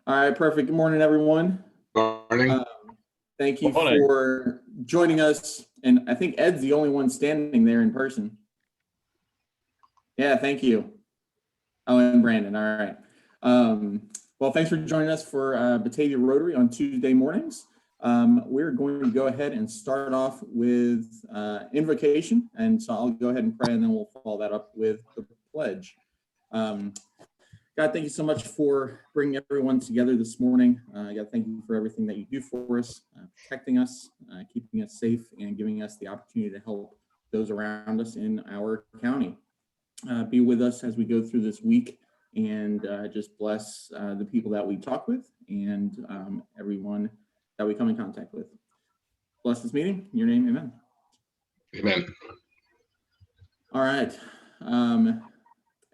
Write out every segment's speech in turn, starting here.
All right, perfect. Good morning, everyone. Morning. Thank you Morning. for joining us. And I think Ed's the only one standing there in person. Yeah, thank you. Oh, and Brandon. All right. Well, thanks for joining us for Batavia Rotary on Tuesday mornings. We're going to go ahead and start off with invocation. And so I'll go ahead and pray, and then we'll follow that up with the pledge. God, thank you so much for bringing everyone together this morning. God, thank you for everything that you do for us, protecting us, keeping us safe, and giving us the opportunity to help those around us in our county. Be with us as we go through this week, and just bless the people that we talk with and everyone that we come in contact with. Bless this meeting. In your name, amen. Amen. All right.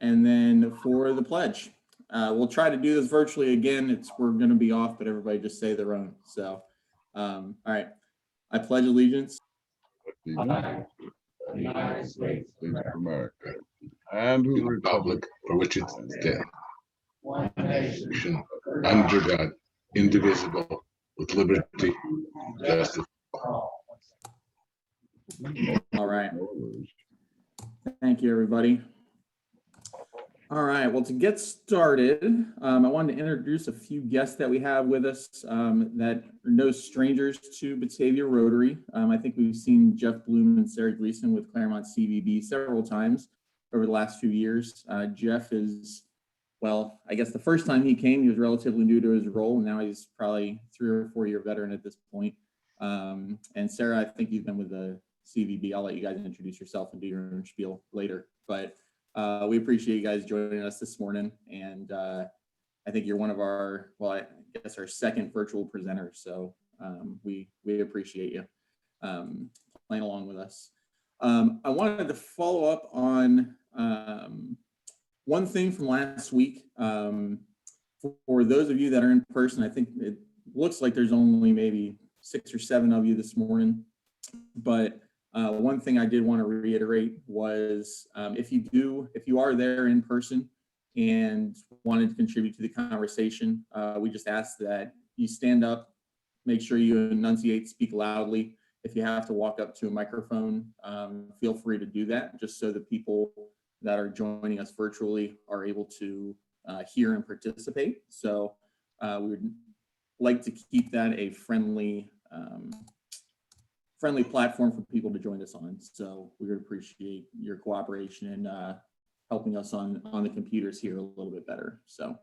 And then for the pledge, we'll try to do this virtually again. We're going to be off, but everybody just say their own. So, all right. I pledge allegiance to the United States of America and To to the republic for which it stands, one nation under God, indivisible, with liberty and justice. All right. Thank you, everybody. All right. Well, to get started, I wanted to introduce a few guests that we have with us that are no strangers to Batavia Rotary. I think we've seen Jeff Bloom and Sarah Gleason with Clermont CVB several times over the last few years. Jeff is, well, I guess the first time he came, he was relatively new to his role, and now he's probably 3 or 4 year veteran at this point. And Sarah, I think you've been with the CVB. I'll let you guys introduce yourself and do your own spiel later, but we appreciate you guys joining us this morning. And I think you're one of our, well, I guess our second virtual presenter. So we appreciate you playing along with us. I wanted to follow up on one thing from last week. For those of you that are in person, I think it looks like there's only maybe 6 or 7 of you this morning, but one thing I did want to reiterate was if you are there in person and wanted to contribute to the conversation, we just ask that you stand up, make sure you enunciate, speak loudly. If you have to walk up to a microphone, feel free to do that, just so the people that are joining us virtually are able to hear and participate. So we would like to keep that a friendly platform for people to join us on. So we would appreciate your cooperation and helping us on the computers here a little bit better. So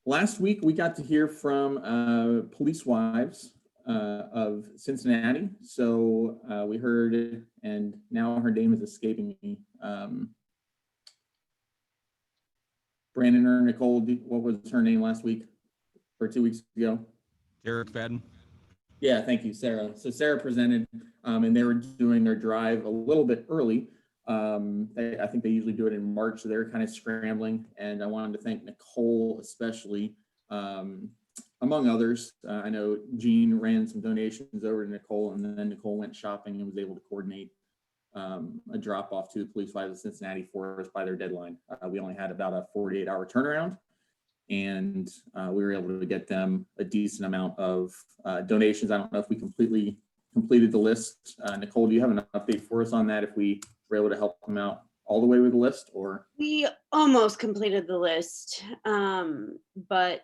last week we got to hear from Police Wives of Cincinnati. So we heard, and now her name is escaping me. Brandon or Nicole, what was her name last week or 2 weeks ago? Eric Fadden. Yeah, thank you, Sarah. So Sarah presented, and they were doing their drive a little bit early. I think they usually do it in March, so they're kind of scrambling. And I wanted to thank Nicole especially, among others. I know Jean ran some donations over to Nicole, and then Nicole went shopping and was able to coordinate a drop off to the Police Wives of Cincinnati for us by their deadline. We only had about a 48-hour turnaround, and we were able to get them a decent amount of donations. I don't know if we completely completed the list. Nicole, do you have an update for us on that, if we were able to help them out all the way with the list? Or we almost completed the list, but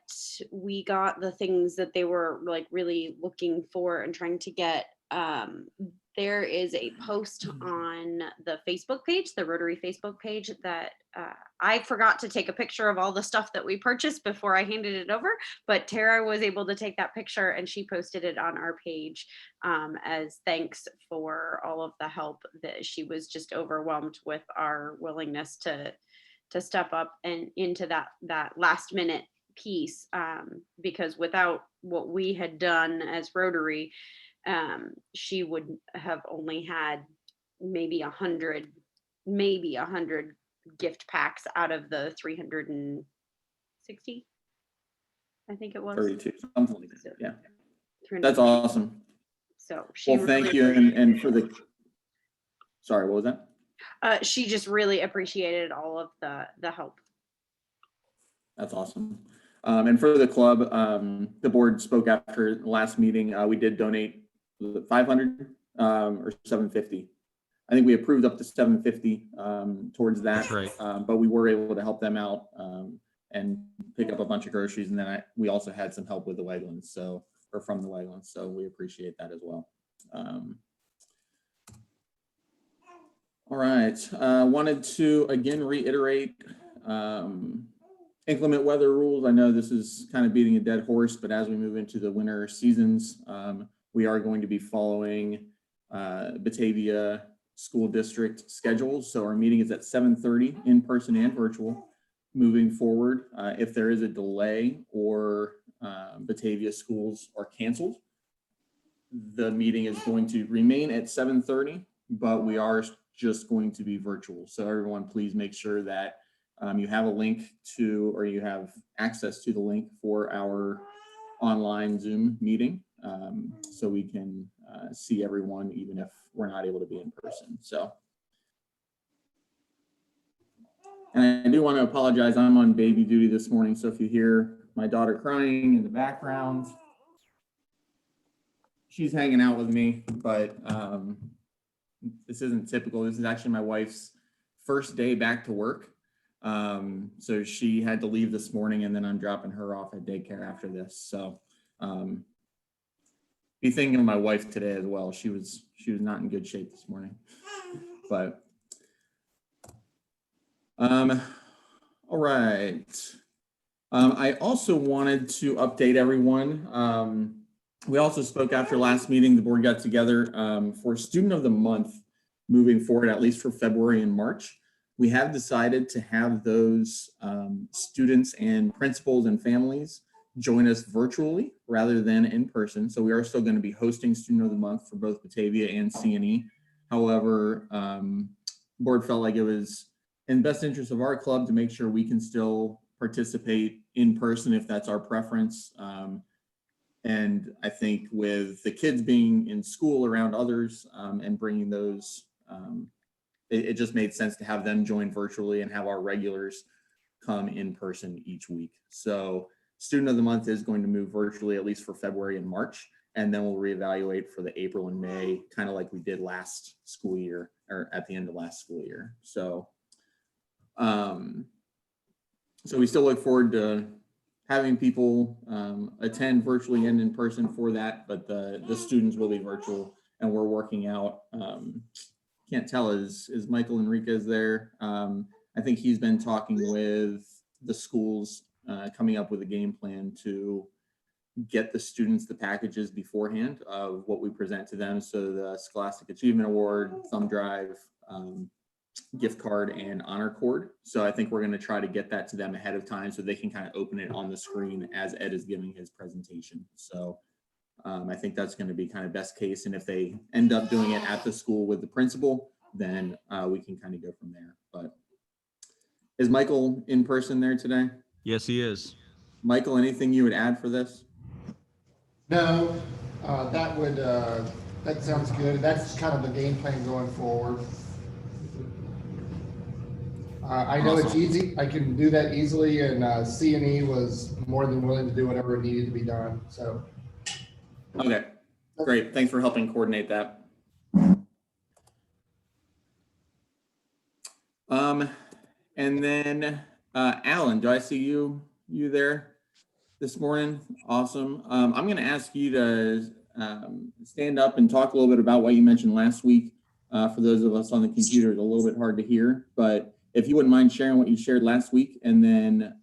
we got the things that they were like really looking for and trying to get. There is a post on the Facebook page, the Rotary Facebook page, that I forgot to take a picture of all the stuff that we purchased before I handed it over, but Tara was able to take that picture and she posted it on our page as thanks for all of the help. That she was just overwhelmed with our willingness to step up and into that last minute piece, because without what we had done as Rotary, she would have only had maybe 100 gift packs out of the 360, I think it was 32, something like that. Yeah, 300. that's awesome. So she well, thank you. And for the, sorry, what was that? She just really appreciated all of the help. That's awesome. And for the club, the board spoke after the last meeting. We did donate 500 or 750. I think we approved up to 750 towards that. That's right. But we were able to help them out and pick up a bunch of groceries. And then we also had some help with the Wegmans, or from the Wegmans. So we appreciate that as well. All right. Wanted to again reiterate inclement weather rules. I know this is kind of beating a dead horse, but as we move into the winter seasons, we are going to be following Batavia School District schedules. So our meeting is at 7:30 in person and virtual. Moving forward, if there is a delay or Batavia schools are canceled, the meeting is going to remain at 7:30, but we are just going to be virtual. So everyone, please make sure that you have a link to, or you have access to the link for our online Zoom meeting, so we can see everyone, even if we're not able to be in person. So, and I do want to apologize. I'm on baby duty this morning, so if you hear my daughter crying in the background, she's hanging out with me, but this isn't typical. This is actually my wife's first day back to work. So she had to leave this morning, and then I'm dropping her off at daycare after this. So be thinking of my wife today as well. She was not in good shape this morning, but all right. I also wanted to update everyone. We also spoke after last meeting. The board got together for Student of the Month moving forward, at least for February and March. We have decided to have those students and principals and families join us virtually rather than in person. So we are still going to be hosting Student of the Month for both Batavia and CNE. However, the board felt like it was in the best interest of our club to make sure we can still participate in person if that's our preference. And I think with the kids being in school around others and bringing those, it just made sense to have them join virtually and have our regulars come in person each week. So Student of the Month is going to move virtually, at least for February and March, and then we'll reevaluate for the April and May, kind of like we did last school year, or at the end of last school year. So, so we still look forward to having people attend virtually and in person for that, but the students will be virtual, and we're working out. Can't tell, is Michael Enriquez there? I think he's been talking with the schools, coming up with a game plan to get the students the packages beforehand of what we present to them. So the Scholastic Achievement Award, thumb drive, gift card, and honor cord. So I think we're going to try to get that to them ahead of time so they can kind of open it on the screen as Ed is giving his presentation. So I think that's going to be kind of best case. And if they end up doing it at the school with the principal, then we can kind of go from there. But is Michael in person there today? Yes, he is. Michael, anything you would add for this? No, that sounds good. That's kind of the game plan going forward. I know it's easy. I can do that easily, and CNE was more than willing to do whatever needed to be done. So, Okay, great. Thanks for helping coordinate that. And then Alan, do I see you there this morning? Awesome. I'm going to ask you to stand up and talk a little bit about what you mentioned last week. For those of us on the computer, it's a little bit hard to hear, but if you wouldn't mind sharing what you shared last week, and then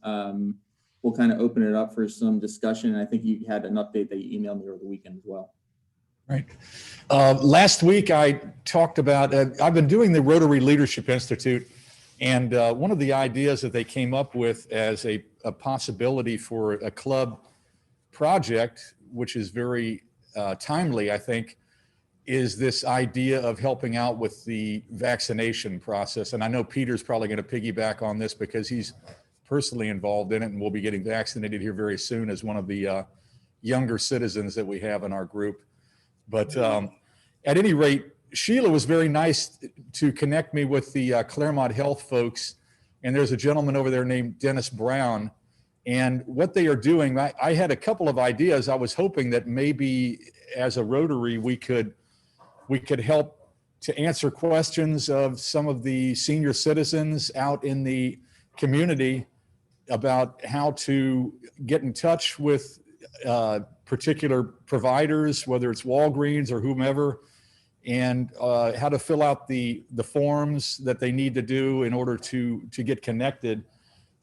we'll kind of open it up for some discussion. I think you had an update that you emailed me over the weekend as well. Right. Last week I talked about, I've been doing the Rotary Leadership Institute, and one of the ideas that they came up with as a possibility for a club project, which is very timely, I think, is this idea of helping out with the vaccination process. And I know Peter's probably going to piggyback on this because he's personally involved in it, and we'll be getting vaccinated here very soon as one of the younger citizens that we have in our group. But at any rate, Sheila was very nice to connect me with the Clermont Health folks. And there's a gentleman over there named Dennis Brown And what they are doing, I had a couple of ideas. I was hoping that maybe as a Rotary, we could help to answer questions of some of the senior citizens out in the community about how to get in touch with particular providers, whether it's Walgreens or whomever, and how to fill out the forms that they need to do in order to get connected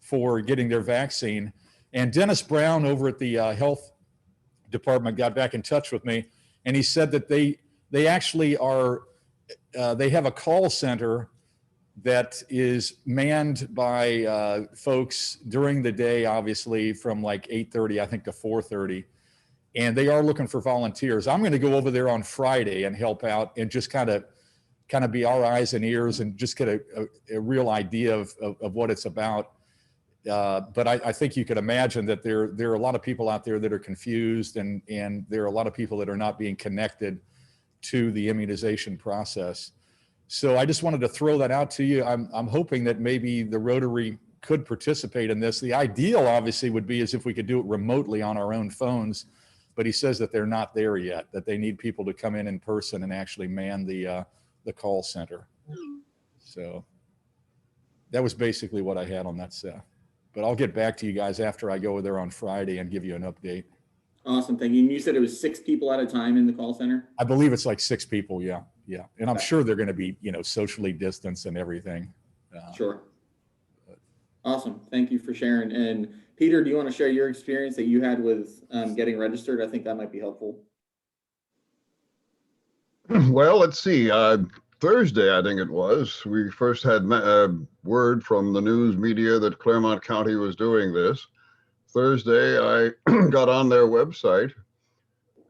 for getting their vaccine. And Dennis Brown over at the health department got back in touch with me, and he said that they actually are, they have a call center that is manned by folks during the day, obviously from like 8:30, I think, to 4:30. And they are looking for volunteers. I'm going to go over there on Friday and help out and just kind of be our eyes and ears and just get a real idea of what it's about. But I think you could imagine that there are a lot of people out there that are confused, and there are a lot of people that are not being connected to the immunization process. So I just wanted to throw that out to you. I'm hoping that maybe the Rotary could participate in this. The ideal obviously would be as if we could do it remotely on our own phones, but he says that they're not there yet, that they need people to come in person and actually man the call center. So that was basically what I had on that stuff. But I'll get back to you guys after I go over there on Friday and give you an update. Awesome, thank you. And you said it was 6 people at a time in the call center? I believe it's like 6 people, yeah. And I'm sure they're going to be, socially distanced and everything. Sure. Awesome, thank you for sharing. And Peter, do you want to share your experience that you had with getting registered? I think that might be helpful. Well, let's see. Thursday, I think it was, we first had word from the news media that Clermont County was doing this. Thursday, I got on their website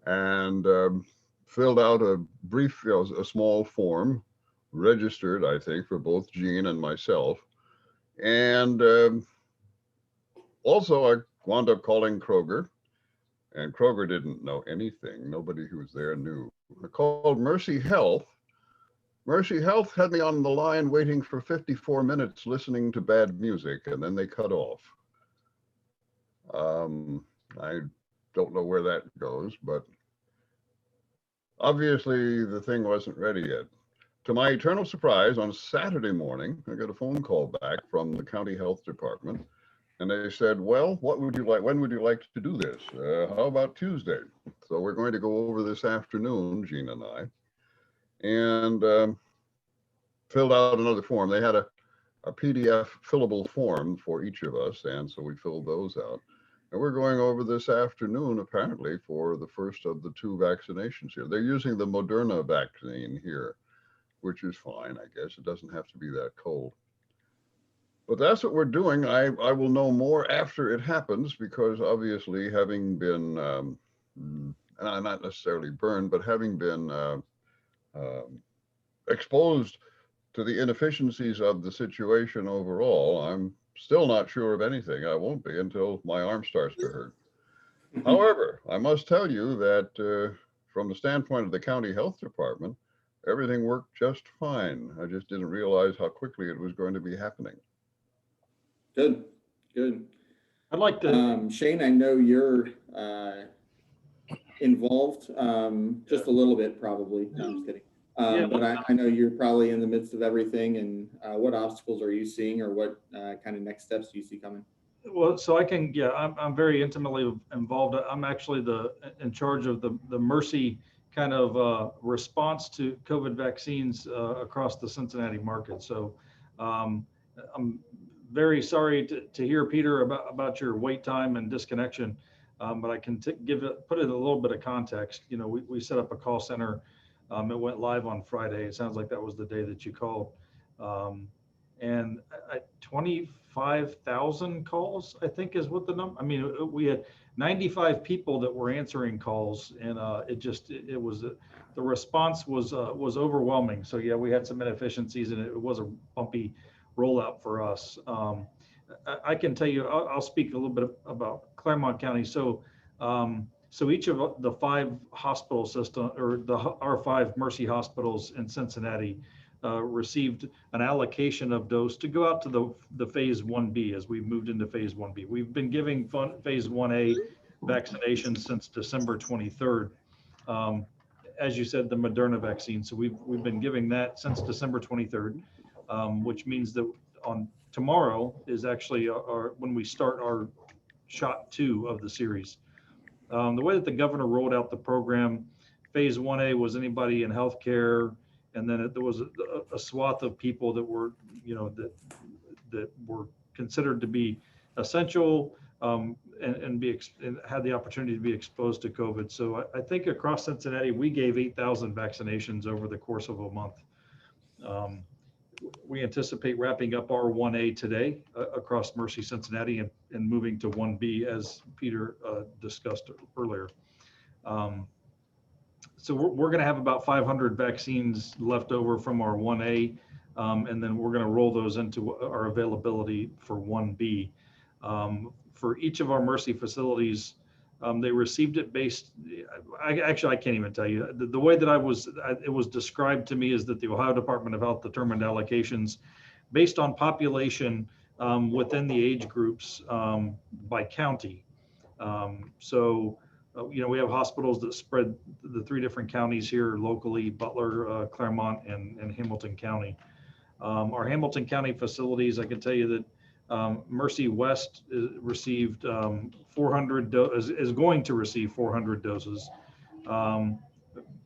and filled out a brief, a small form, registered, I think, for both Jean and myself. And also, I wound up calling Kroger, and Kroger didn't know anything. Nobody who was there knew. I called Mercy Health. Mercy Health had me on the line waiting for 54 minutes listening to bad music, and then they cut off. I don't know where that goes, but obviously the thing wasn't ready yet. To my eternal surprise, on Saturday morning, I got a phone call back from the county health department, and they said, well, what would you like? When would you like to do this? How about Tuesday? So we're going to go over this afternoon, Jean and I, and filled out another form. They had a PDF fillable form for each of us, and so we filled those out. And we're going over this afternoon, apparently, for the first of the 2 vaccinations here. They're using the Moderna vaccine here, which is fine, I guess. It doesn't have to be that cold. But that's what we're doing. I will know more after it happens, because obviously having been, not necessarily burned, but having been exposed to the inefficiencies of the situation overall, I'm still not sure of anything. I won't be until my arm starts to hurt. However, I must tell you that from the standpoint of the county health department, everything worked just fine. I just didn't realize how quickly it was going to be happening. Good. I'd like to. Shane, I know you're involved just a little bit, probably. No, I'm just kidding. But I know you're probably in the midst of everything. And what obstacles are you seeing, or what kind of next steps do you see coming? Well, so I can, I'm very intimately involved. I'm actually in charge of the Mercy kind of response to COVID vaccines across the Cincinnati market. So I'm very sorry to hear, Peter, about your wait time and disconnection, but I can put it in a little bit of context. We set up a call center. It went live on Friday. It sounds like that was the day that you called. And 25,000 calls, I think, is what the number. I mean, we had 95 people that were answering calls, and the response was overwhelming. So yeah, we had some inefficiencies, and it was a bumpy rollout for us. I can tell you, I'll speak a little bit about Clermont County. So each of the 5 hospital system, or our 5 Mercy hospitals in Cincinnati, received an allocation of dose to go out to the phase 1B as we moved into phase 1B. We've been giving phase 1A vaccinations since December 23rd. As you said, the Moderna vaccine. So we've been giving that since December 23rd, which means that on tomorrow is actually when we start our shot 2 of the series. The way that the governor rolled out the program, phase 1A was anybody in healthcare, and then there was a swath of people that were, that were considered to be essential and had the opportunity to be exposed to COVID. So I think across Cincinnati, we gave 8,000 vaccinations over the course of a month. We anticipate wrapping up our 1A today across Mercy Cincinnati and moving to 1B as Peter discussed earlier. So we're going to have about 500 vaccines left over from our 1A, and then we're going to roll those into our availability for 1B. For each of our Mercy facilities, they received it based, I can't even tell you. The way that it was described to me is that the Ohio Department of Health determined allocations based on population within the age groups by county. We have hospitals that spread the 3 different counties here locally: Butler, Clermont, and Hamilton County. Our Hamilton County facilities, I can tell you that Mercy West received 400 is going to receive 400 doses.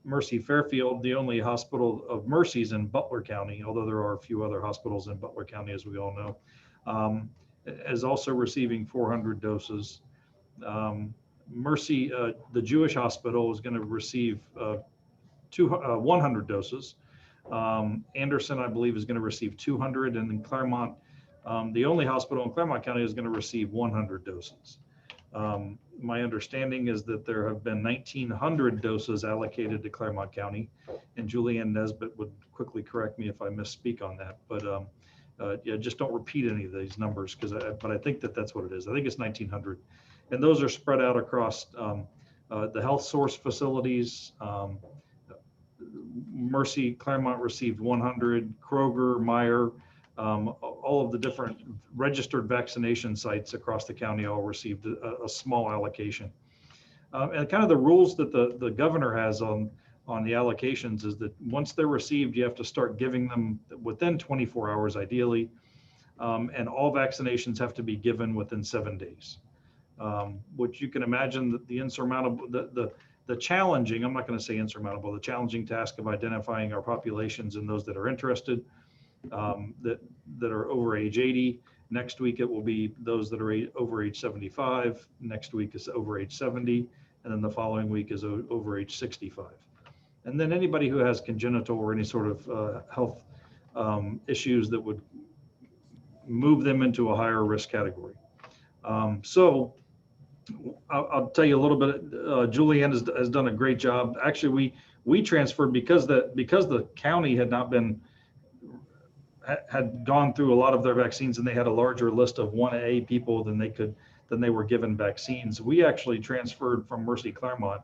Mercy Fairfield, the only hospital of Mercy's in Butler County, although there are a few other hospitals in Butler County, as we all know, is also receiving 400 doses. Mercy, the Jewish hospital, is going to receive 100 doses. Anderson, I believe, is going to receive 200, and then Clermont, the only hospital in Clermont County, is going to receive 100 doses. My understanding is that there have been 1,900 doses allocated to Clermont County, and Julianne Nesbitt would quickly correct me if I misspeak on that. But yeah, just don't repeat any of these numbers, but I think that's what it is. I think it's 1,900, and those are spread out across the health source facilities. Mercy Clermont received 100, Kroger, Meyer, all of the different registered vaccination sites across the county all received a small allocation. And kind of the rules that the governor has on the allocations is that once they're received, you have to start giving them within 24 hours, ideally. And all vaccinations have to be given within 7 days, which you can imagine that the insurmountable, the challenging, I'm not going to say insurmountable, the challenging task of identifying our populations and those that are interested, that are over age 80. Next week, it will be those that are over age 75. Next week is over age 70. And then the following week is over age 65. And then anybody who has congenital or any sort of health issues that would move them into a higher risk category. So I'll tell you a little bit. Julianne has done a great job. Actually, we transferred because the county had not been had gone through a lot of their vaccines, and they had a larger list of 1A people than they were given vaccines. We actually transferred from Mercy Clermont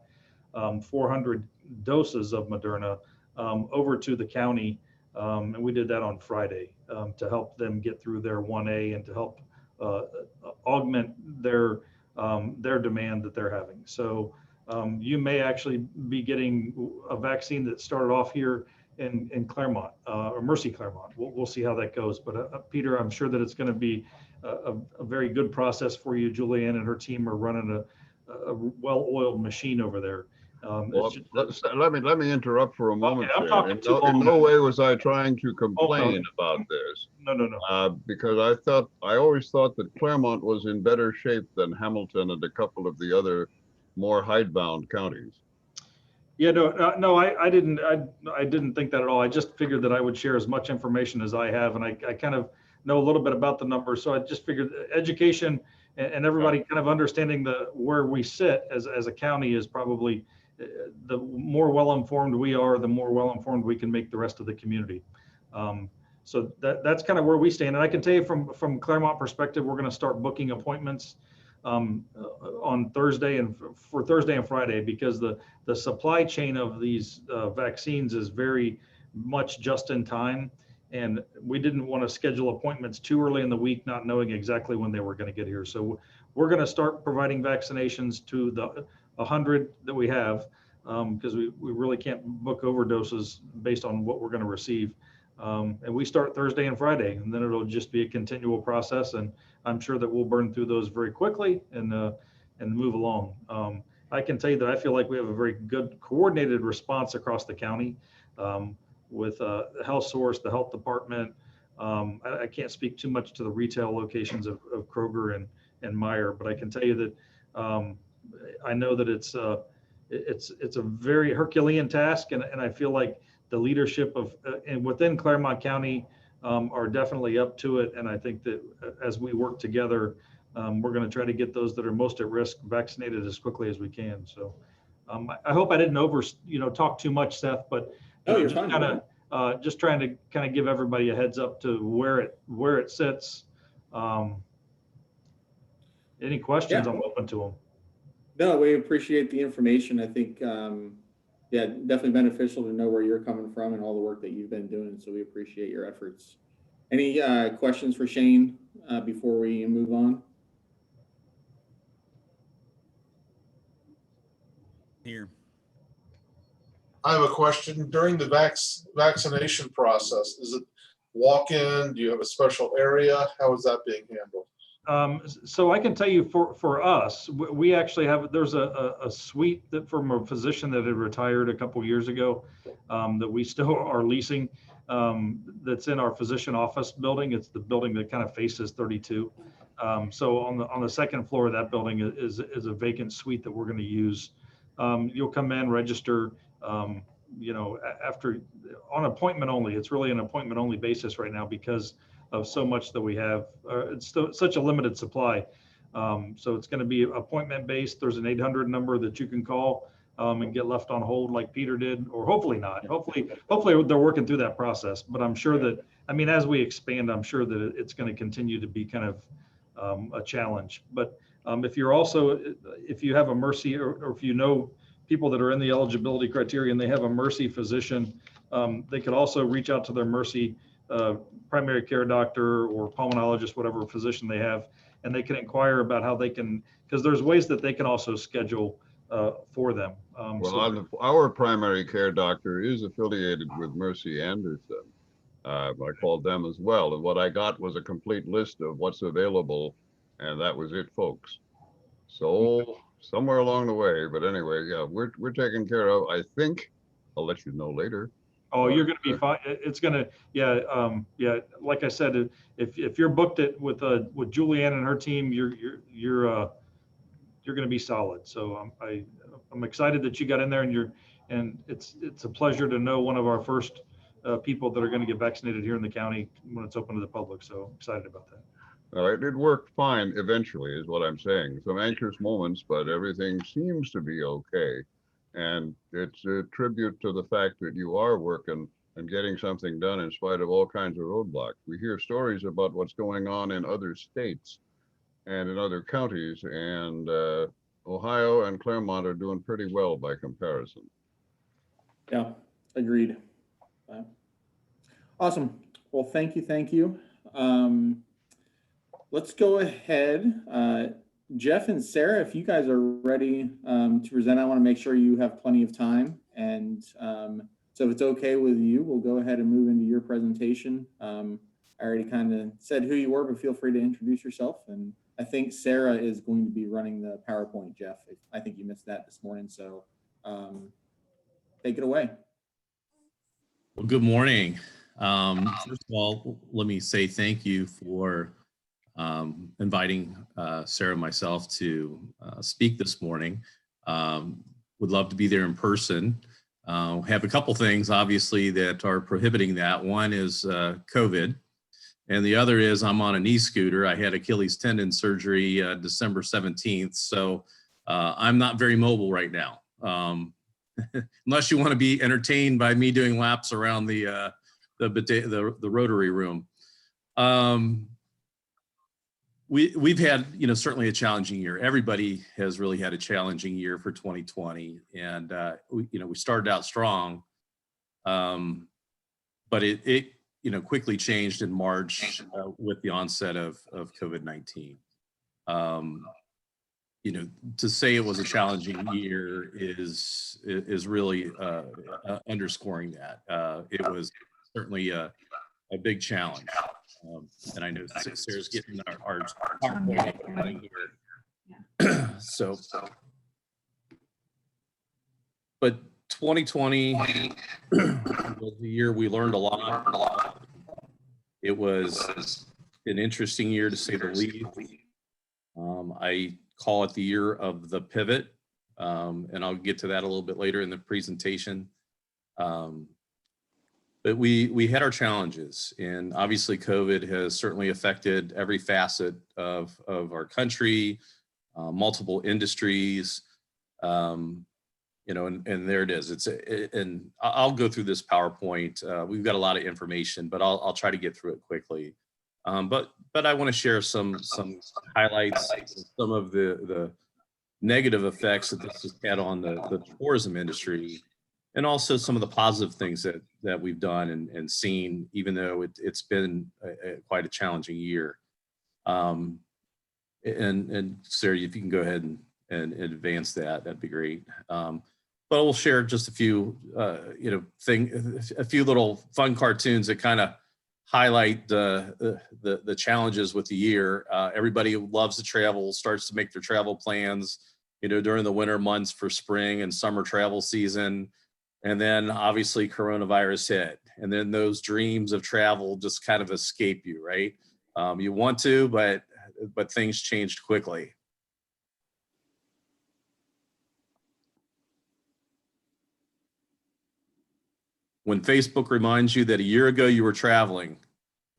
400 doses of Moderna over to the county, and we did that on Friday to help them get through their 1A and to help augment their demand that they're having. So you may actually be getting a vaccine that started off here in Clermont or Mercy Clermont. We'll see how that goes. But Peter, I'm sure that it's going to be a very good process for you. Julianne and her team are running a well-oiled machine over there. Well, let me interrupt for a moment. Okay, I'm talking too long. In no way was I trying to complain about this. No. Because I always thought that Clermont was in better shape than Hamilton and a couple of the other more hidebound counties. Yeah, no, I didn't think that at all. I just figured that I would share as much information as I have, and I kind of know a little bit about the numbers. So I just figured education and everybody kind of understanding where we sit as a county is probably the more well-informed we are, the more well-informed we can make the rest of the community. So that's kind of where we stand. And I can tell you from Clermont perspective, we're going to start booking appointments on Thursday and for Thursday and Friday, because the supply chain of these vaccines is very, much just in time. And we didn't want to schedule appointments too early in the week, not knowing exactly when they were going to get here. So we're going to start providing vaccinations to the 100 that we have, because we really can't book overdoses based on what we're going to receive. And we start Thursday and Friday, and then it'll just be a continual process. And I'm sure that we'll burn through those very quickly and move along. I can tell you that I feel like we have a very good coordinated response across the county, with the health source, the health department. I can't speak too much to the retail locations of Kroger and Meyer, but I can tell you that I know that it's a very Herculean task, and I feel like the leadership of and within Clermont County are definitely up to it. And I think that as we work together, we're going to try to get those that are most at risk vaccinated as quickly as we can. So I hope I didn't talk too much, Seth, but No, you're just fine. kind of just trying to kind of give everybody a heads up to where it sits. Any questions? Yeah. I'm open to them. No, we appreciate the information. I think, yeah, definitely beneficial to know where you're coming from and all the work that you've been doing. So we appreciate your efforts. Any questions for Shane before we move on? Here. I have a question. During the vaccination process, is it walk-in? Do you have a special area? How is that being handled? So I can tell you for us, we actually have, there's a suite that from a physician that had retired a couple years ago, that we still are leasing, that's in our physician office building. It's the building that kind of faces 32. So on the second floor of that building is a vacant suite that we're going to use. You'll come in, register, after on appointment only. It's really an appointment only basis right now because of so much that we have. It's such a limited supply. So it's going to be appointment based. There's an 800 number that you can call and get left on hold like Peter did, or hopefully not. Hopefully they're working through that process. But I'm sure that, as we expand, I'm sure that it's going to continue to be kind of a challenge. But if you have a Mercy or if you know people that are in the eligibility criteria and they have a Mercy physician, they could also reach out to their Mercy primary care doctor or pulmonologist, whatever physician they have, and they can inquire about how they can, because there's ways that they can also schedule for them. Our primary care doctor is affiliated with Mercy Anderson. I called them as well, and what I got was a complete list of what's available, and that was it, folks. So somewhere along the way, but anyway, yeah, we're taken care of. I think I'll let you know later. Oh, you're going to be fine. It's going to, yeah. Like I said, if you're booked it with Julianne and her team, you're going to be solid. So I'm excited that you got in there, and it's a pleasure to know one of our first people that are going to get vaccinated here in the county when it's open to the public. So excited about that. It worked fine eventually, is what I'm saying. Some anxious moments, but everything seems to be okay. And it's a tribute to the fact that you are working and getting something done in spite of all kinds of roadblocks. We hear stories about what's going on in other states and in other counties, and Ohio and Clermont are doing pretty well by comparison. Yeah, agreed. Awesome. Well, thank you. Let's go ahead. Jeff and Sarah, if you guys are ready to present, I want to make sure you have plenty of time. And so if it's okay with you, we'll go ahead and move into your presentation. I already kind of said who you were, but feel free to introduce yourself. And I think Sarah is going to be running the PowerPoint, Jeff. I think you missed that this morning. So take it away. Well, good morning. First of all, let me say thank you for inviting Sarah and myself to speak this morning. Would love to be there in person. Have a couple things, obviously, that are prohibiting that. One is COVID, and the other is I'm on an e-scooter. I had Achilles tendon surgery December 17th, so I'm not very mobile right now. Unless you want to be entertained by me doing laps around the Rotary room. We've had, certainly a challenging year. Everybody has really had a challenging year for 2020, and we started out strong. but it quickly changed in March with the onset of COVID-19. To say it was a challenging year is really underscoring that. It was certainly a big challenge. And I know Sarah's getting our PowerPoint up and running here. So, but 2020 was the year we learned a lot. It was an interesting year to say the least. I call it the year of the pivot, and I'll get to that a little bit later in the presentation. But we had our challenges, and obviously COVID has certainly affected every facet of our country, multiple industries, and there it is. And I'll go through this PowerPoint. We've got a lot of information, but I'll try to get through it quickly. But I want to share some highlights, some of the negative effects that this has had on the tourism industry, and also some of the positive things that we've done and seen, even though it's been quite a challenging year. And Sarah, if you can go ahead and advance that, that'd be great. But we'll share just a few, a few little fun cartoons that kind of highlight the challenges with the year. Everybody who loves to travel starts to make their travel plans, during the winter months for spring and summer travel season. And then obviously coronavirus hit. And then those dreams of travel just kind of escape you, right? You want to, but things changed quickly. When Facebook reminds you that a year ago you were traveling,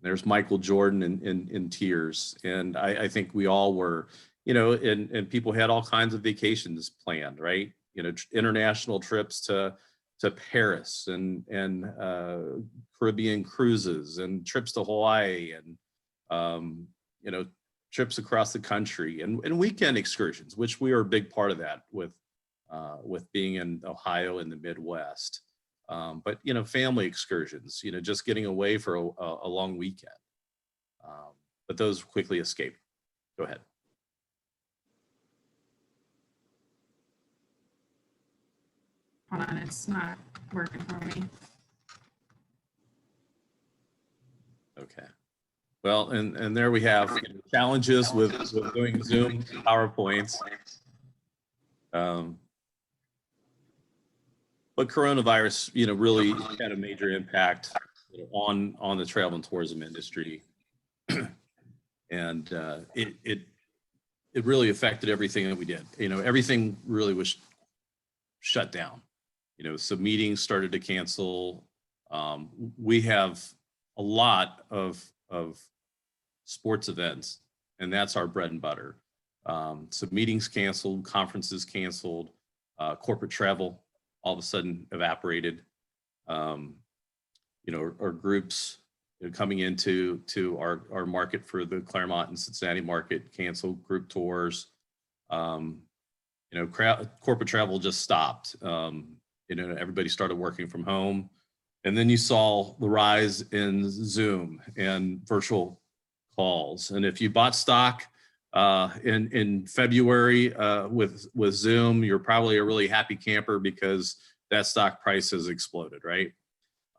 there's Michael Jordan in tears. And I think we all were, and people had all kinds of vacations planned, right? International trips to Paris and Caribbean cruises and trips to Hawaii and, trips across the country and weekend excursions, which we are a big part of that with being in Ohio and the Midwest. But, family excursions, just getting away for a long weekend. But those quickly escaped. Go ahead. Hold on, it's not working for me. Okay. Well, and there we have challenges with doing Zoom PowerPoints. But coronavirus, really had a major impact on the travel and tourism industry. And it really affected everything that we did. Everything really was shut down. So meetings started to cancel. We have a lot of sports events, and that's our bread and butter. So meetings canceled, conferences canceled, corporate travel all of a sudden evaporated. Our groups coming into our market for the Clermont and Cincinnati market canceled group tours. Corporate travel just stopped. Everybody started working from home. And then you saw the rise in Zoom and virtual calls. And if you bought stock in February with Zoom, you're probably a really happy camper because that stock price has exploded, right?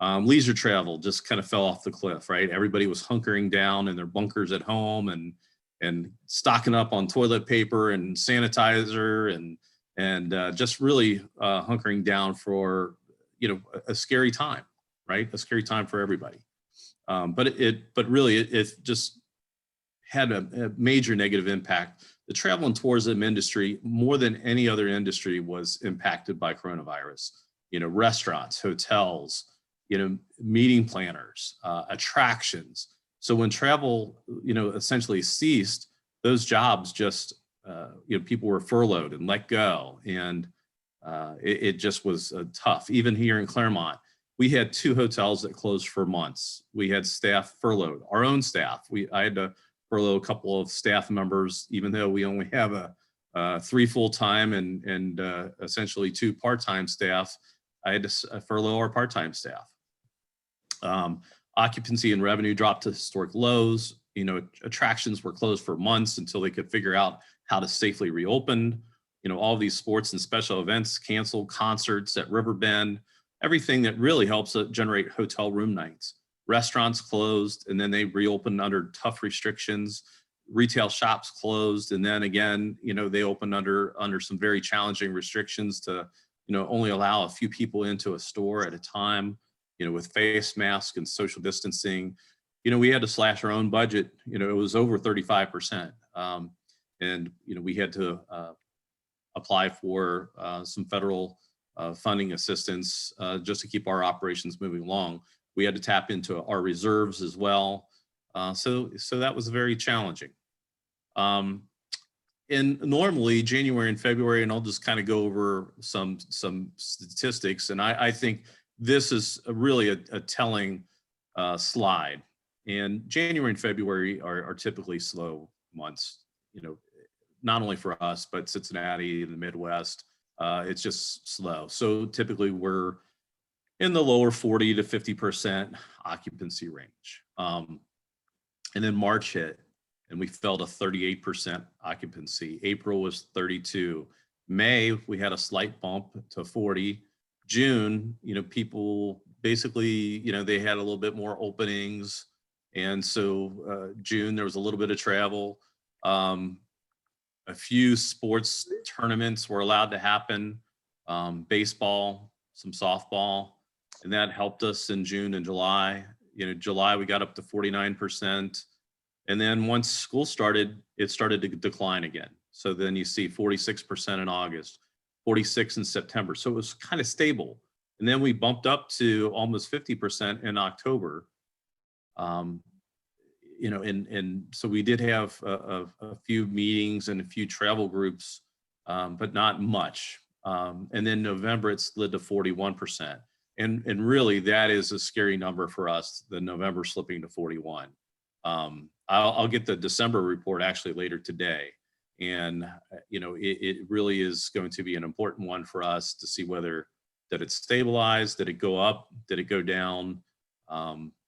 Leisure travel just kind of fell off the cliff, right? Everybody was hunkering down in their bunkers at home and stocking up on toilet paper and sanitizer and just really hunkering down for a scary time, right? A scary time for everybody. But really it just had a major negative impact. The travel and tourism industry, more than any other industry, was impacted by coronavirus. Restaurants, hotels, meeting planners, attractions. So when travel, essentially ceased, those jobs just, people were furloughed and let go. And it just was tough. Even here in Clermont, we had 2 hotels that closed for months. We had staff furloughed, our own staff. I had to furlough a couple of staff members, even though we only have 3 full-time and essentially 2 part-time staff. I had to furlough our part-time staff. Occupancy and revenue dropped to historic lows. You know, attractions were closed for months until they could figure out how to safely reopen. You know, all these sports and special events canceled, concerts at Riverbend, everything that really helps generate hotel room nights. Restaurants closed, and then they reopened under tough restrictions. Retail shops closed, and then again, you know, they opened under some very challenging restrictions to, you know, only allow a few people into a store at a time, you know, with face masks and social distancing. You know, we had to slash our own budget. You know, it was over 35%. And, you know, we had to apply for some federal funding assistance just to keep our operations moving along. We had to tap into our reserves as well. So that was very challenging. And normally January and February, and I'll just kind of go over some statistics. And I think this is really a telling slide. And January and February are typically slow months, you know, not only for us, but Cincinnati and the Midwest. It's just slow. So typically we're in the lower 40 to 50% occupancy range. And then March hit and we fell to 38% occupancy. April was 32. May, we had a slight bump to 40. June, you know, people basically, you know, they had a little bit more openings. And so June, there was a little bit of travel. A few sports tournaments were allowed to happen, baseball, some softball, and that helped us in June and July. You know, July, we got up to 49%. And then once school started, it started to decline again. So then you see 46% in August, 46 in September. So it was kind of stable. And then we bumped up to almost 50% in October. You know, and so we did have a few meetings and a few travel groups, but not much. And then November, it slid to 41%. And really, that is a scary number for us, the November slipping to 41. I'll get the December report actually later today. And, you know, it really is going to be an important one for us to see whether that it stabilized, did it go up, did it go down?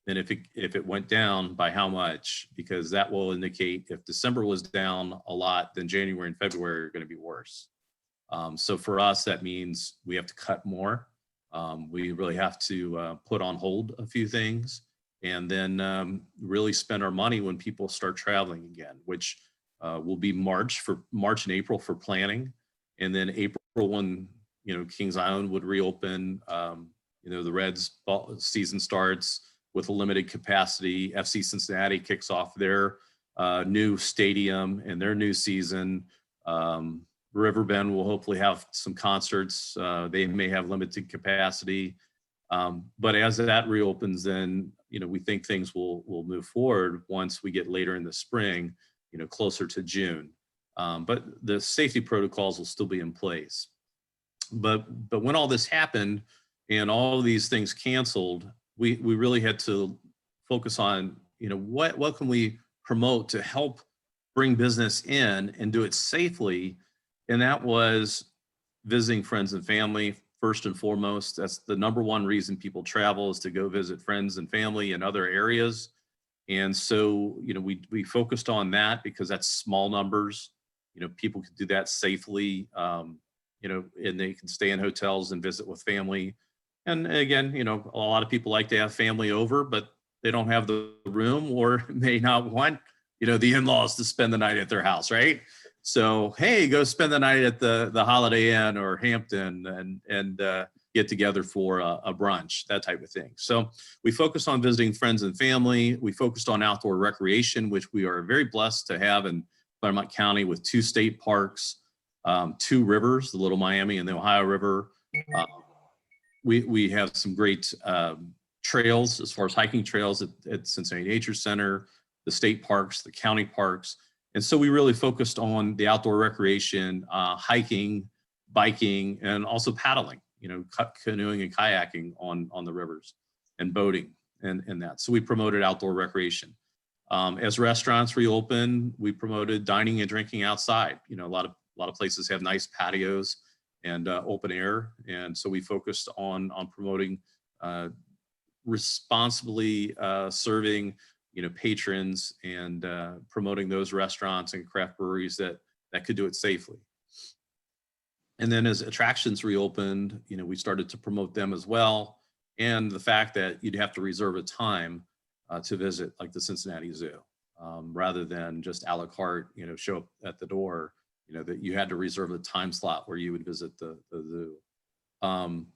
And if it went down, by how much? Because that will indicate if December was down a lot, then January and February are going to be worse. So for us, that means we have to cut more. We really have to put on hold a few things, and then really spend our money when people start traveling again, which will be March and April for planning, and then April when, you know, Kings Island would reopen. You know, the Reds season starts with a limited capacity. FC Cincinnati kicks off their new stadium and their new season. Riverbend will hopefully have some concerts. They may have limited capacity. But as that reopens, then, you know, we think things will move forward once we get later in the spring, you know, closer to June. But the safety protocols will still be in place. But when all this happened and all of these things canceled, we really had to focus on, you know, what can we promote to help bring business in and do it safely. And that was visiting friends and family first and foremost. That's the number one reason people travel, is to go visit friends and family in other areas. And so, you know, we focused on that because that's small numbers. You know, people can do that safely, you know, and they can stay in hotels and visit with family. And again, you know, a lot of people like to have family over, but they don't have the room or may not want, you know, the in-laws to spend the night at their house, right? So, hey, go spend the night at the Holiday Inn or Hampton and get together for a brunch, that type of thing. So we focused on visiting friends and family. We focused on outdoor recreation, which we are very blessed to have in Clermont County with 2 state parks, 2 rivers, the Little Miami and the Ohio River. We have some great trails as far as hiking trails at Cincinnati Nature Center, the state parks, the county parks. And so we really focused on the outdoor recreation, hiking, biking, and also paddling, you know, canoeing and kayaking on the rivers, and boating and that. So we promoted outdoor recreation. As restaurants reopened, we promoted dining and drinking outside. You know, a lot of places have nice patios and open air. And so we focused on promoting responsibly serving, patrons and promoting those restaurants and craft breweries that could do it safely. And then as attractions reopened, we started to promote them as well. And the fact that you'd have to reserve a time to visit, like the Cincinnati Zoo, rather than just a la carte, show up at the door, that you had to reserve a time slot where you would visit the zoo. And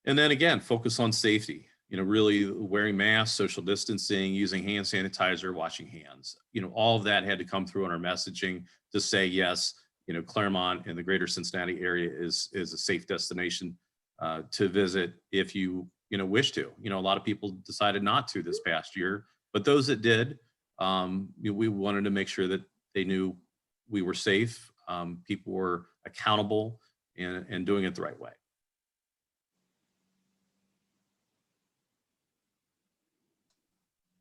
then again, focus on safety, really wearing masks, social distancing, using hand sanitizer, washing hands. All of that had to come through in our messaging to say, yes, Clermont and the greater Cincinnati area is a safe destination to visit if you, wish to. A lot of people decided not to this past year, but those that did, we wanted to make sure that they knew we were safe, people were accountable and doing it the right way.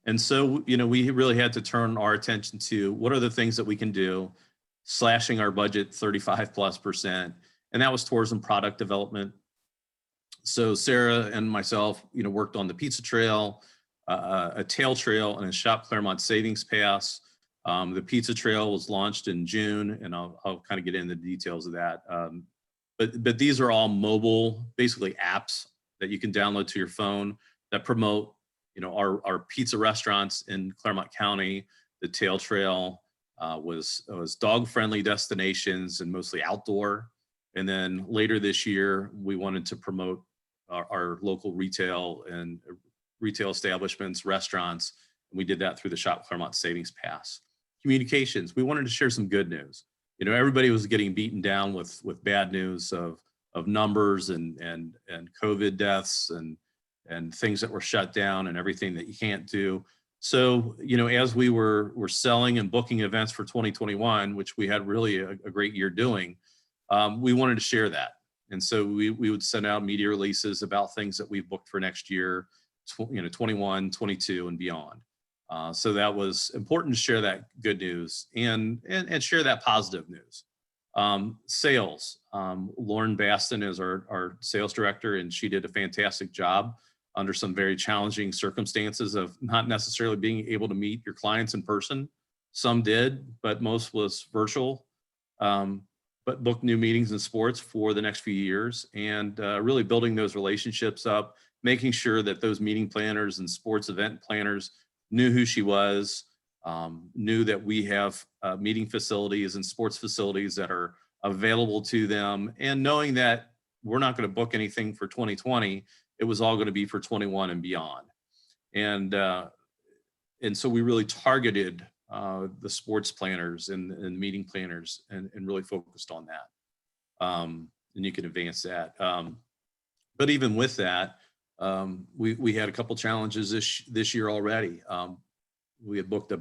And so, we really had to turn our attention to what are the things that we can do, slashing our budget 35+%. And that was tourism product development. So Sarah and myself, worked on the pizza trail, a tail trail, and a Shop Clermont savings pass. The pizza trail was launched in June, and I'll kind of get into the details of that. But these are all mobile, basically apps that you can download to your phone that promote our pizza restaurants in Clermont County. The tail trail was dog-friendly destinations and mostly outdoor. And then later this year, we wanted to promote our local retail and retail establishments, restaurants. And we did that through the Shop Clermont Savings Pass. Communications, we wanted to share some good news. Everybody was getting beaten down with bad news of numbers and COVID deaths and things that were shut down and everything that you can't do. So, as we were selling and booking events for 2021, which we had really a great year doing, we wanted to share that. And so we would send out media releases about things that we've booked for next year, 21, 22 and beyond. So that was important to share that good news and share that positive news. Sales, Lauren Baston is our sales director, and she did a fantastic job under some very challenging circumstances of not necessarily being able to meet your clients in person. Some did, but most was virtual, but booked new meetings in sports for the next few years, and really building those relationships up, making sure that those meeting planners and sports event planners knew who she was, knew that we have meeting facilities and sports facilities that are available to them, and knowing that we're not going to book anything for 2020. It was all going to be for 21 and beyond. And so we really targeted the sports planners and meeting planners and really focused on that. And you can advance that. But even with that, we had a couple challenges this year already. We had booked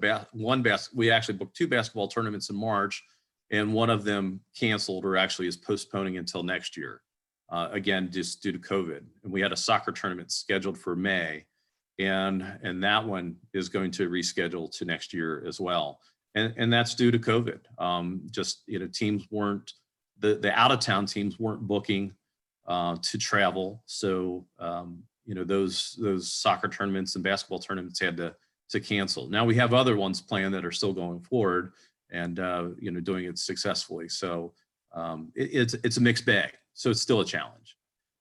we actually booked 2 basketball tournaments in March, and one of them canceled or actually is postponing until next year. Again, just due to COVID. And we had a soccer tournament scheduled for May, and that one is going to reschedule to next year as well. And that's due to COVID. Teams weren't, the out-of-town teams weren't booking to travel. So, those soccer tournaments and basketball tournaments had to cancel. Now we have other ones planned that are still going forward and, doing it successfully. So it's a mixed bag. So it's still a challenge.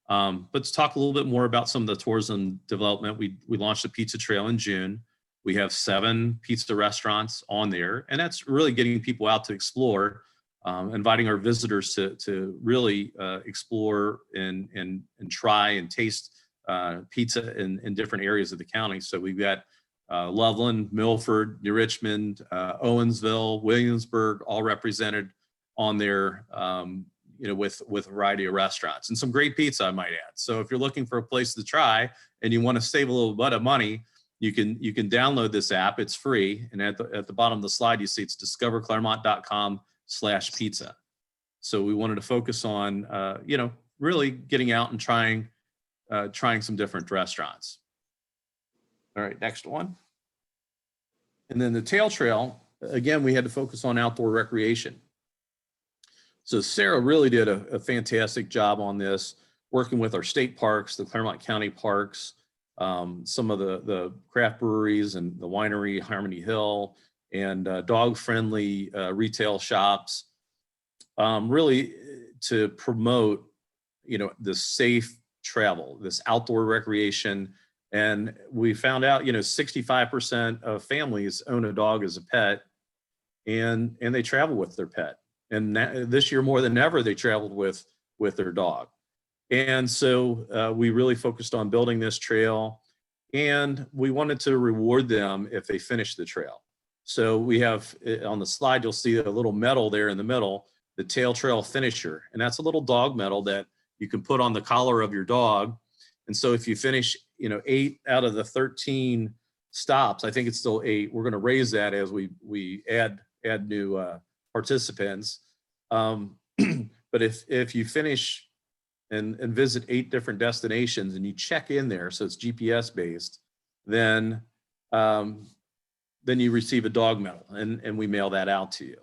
But let's talk a little bit more about some of the tourism development. We launched a pizza trail in June. We have 7 pizza restaurants on there, and that's really getting people out to explore, inviting our visitors to really explore and try and taste pizza in different areas of the county. So we've got Loveland, Milford, New Richmond, Owensville, Williamsburg, all represented on there. With a variety of restaurants and some great pizza, I might add. So if you're looking for a place to try and you want to save a little bit of money, you can download this app. It's free. And at the bottom of the slide, you see it's discoverclermont.com/pizza. So we wanted to focus on, really getting out and trying some different restaurants. All right, next one. And then the tail trail, again, we had to focus on outdoor recreation. So Sarah really did a fantastic job on this, working with our state parks, the Clermont County parks, some of the craft breweries and the winery, Harmony Hill, and dog-friendly retail shops, really to promote, the safe travel, this outdoor recreation. And we found out, 65% of families own a dog as a pet, and they travel with their pet. And this year more than ever, they traveled with their dog. And so we really focused on building this trail, and we wanted to reward them if they finished the trail. So we have on the slide, you'll see a little medal there in the middle, the Tail Trail Finisher. And that's a little dog medal that you can put on the collar of your dog. And so if you finish, 8 out of the 13 stops, I think it's still 8. We're going to raise that as we add new participants. But if you finish and visit 8 different destinations and you check in there, so it's GPS based, then you receive a dog medal, and we mail that out to you.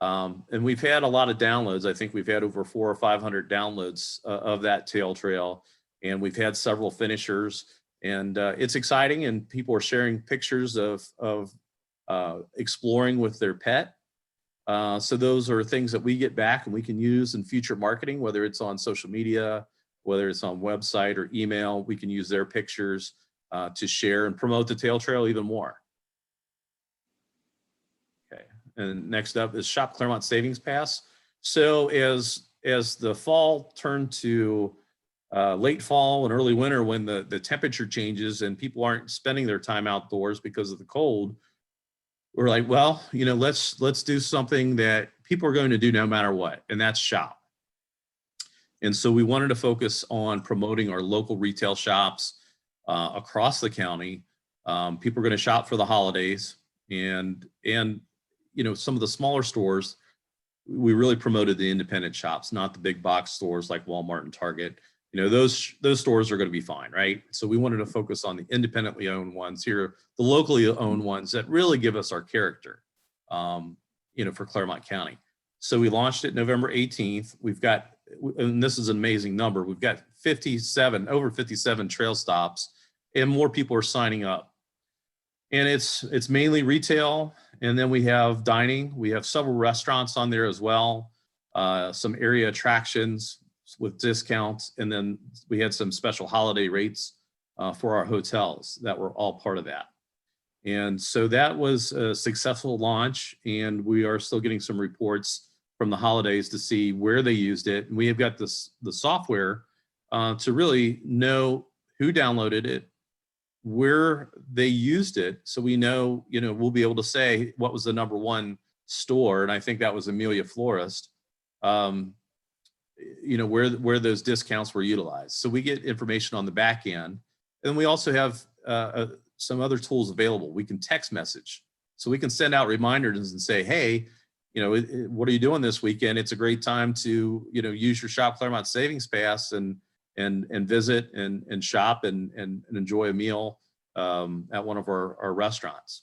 And we've had a lot of downloads. I think we've had over 400 or 500 downloads of that Tail Trail, and we've had several finishers, and it's exciting. And people are sharing pictures of exploring with their pet. So those are things that we get back and we can use in future marketing, whether it's on social media, whether it's on website or email. We can use their pictures to share and promote the Tail Trail even more. Okay, and next up is Shop Clermont Savings Pass. So as the fall turned to late fall and early winter, when the temperature changes and people aren't spending their time outdoors because of the cold, we're like, well, let's do something that people are going to do no matter what, and that's shop. And so we wanted to focus on promoting our local retail shops across the county. People are going to shop for the holidays, and some of the smaller stores, we really promoted the independent shops, not the big box stores like Walmart and Target. Those stores are going to be fine, right? So we wanted to focus on the independently owned ones here, the locally owned ones that really give us our character, for Clermont County. So we launched it November 18th. We've got, and this is an amazing number, we've got over 57 trail stops, and more people are signing up. And it's mainly retail, and then we have dining. We have several restaurants on there as well, some area attractions with discounts, and then we had some special holiday rates for our hotels that were all part of that. And so that was a successful launch, and we are still getting some reports from the holidays to see where they used it. And we have got the software to really know who downloaded it, where they used it, so we know, we'll be able to say what was the #1 store, and I think that was Amelia Florist. Where those discounts were utilized. So we get information on the back end. And we also have some other tools available. We can text message. So we can send out reminders and say, hey, what are you doing this weekend? It's a great time to, use your Shop Clermont Savings Pass and visit and shop and enjoy a meal at one of our restaurants.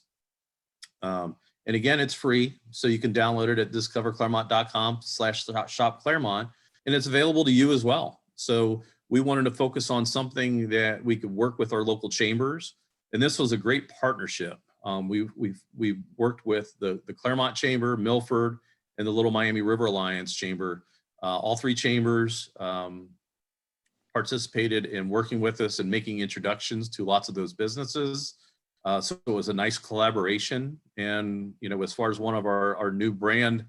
And again, it's free. So you can download it at discoverclermont.com/shopclermont. And it's available to you as well. So we wanted to focus on something that we could work with our local chambers. And this was a great partnership. We worked with the Clermont Chamber, Milford, and the Little Miami River Alliance Chamber. All 3 chambers participated in working with us and making introductions to lots of those businesses. So it was a nice collaboration. And, as far as one of our new brand,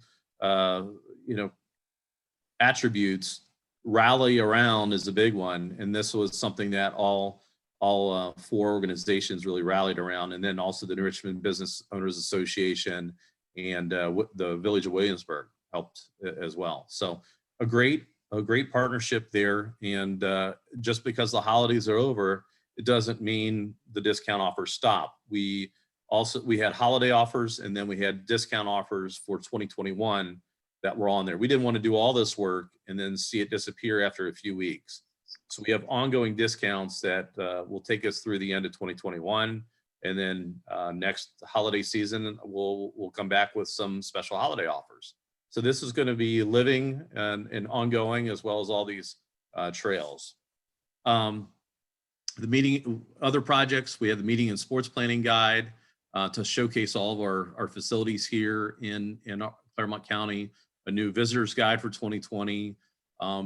attributes, rally around is a big one, and this was something that all 4 organizations really rallied around, and then also the New Richmond Business Owners Association and the Village of Williamsburg helped as well. So a great partnership there, and just because the holidays are over, it doesn't mean the discount offers stop. We had holiday offers, and then we had discount offers for 2021 that were on there. We didn't want to do all this work and then see it disappear after a few weeks. So we have ongoing discounts that will take us through the end of 2021. And then next holiday season, we'll come back with some special holiday offers. So this is going to be living and ongoing, as well as all these trails. The meeting, other projects, we have the meeting and sports planning guide to showcase all of our facilities here in Clermont County, a new visitors guide for 2020.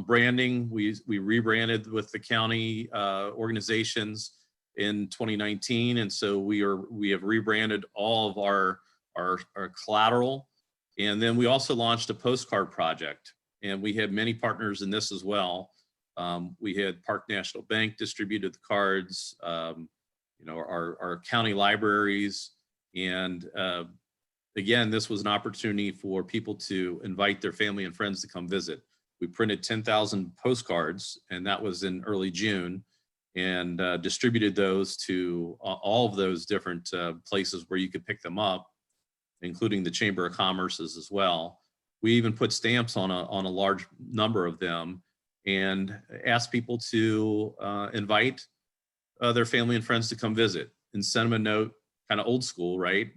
Branding, we rebranded with the county organizations in 2019. And so we have rebranded all of our collateral. And then we also launched a postcard project, and we have many partners in this as well. We had Park National Bank distributed the cards, you know, our county libraries. And again, this was an opportunity for people to invite their family and friends to come visit. We printed 10,000 postcards, and that was in early June, and distributed those to all of those different places where you could pick them up, including the Chamber of Commerce's as well. We even put stamps on a large number of them and asked people to invite their family and friends to come visit and send them a note, kind of old school, right?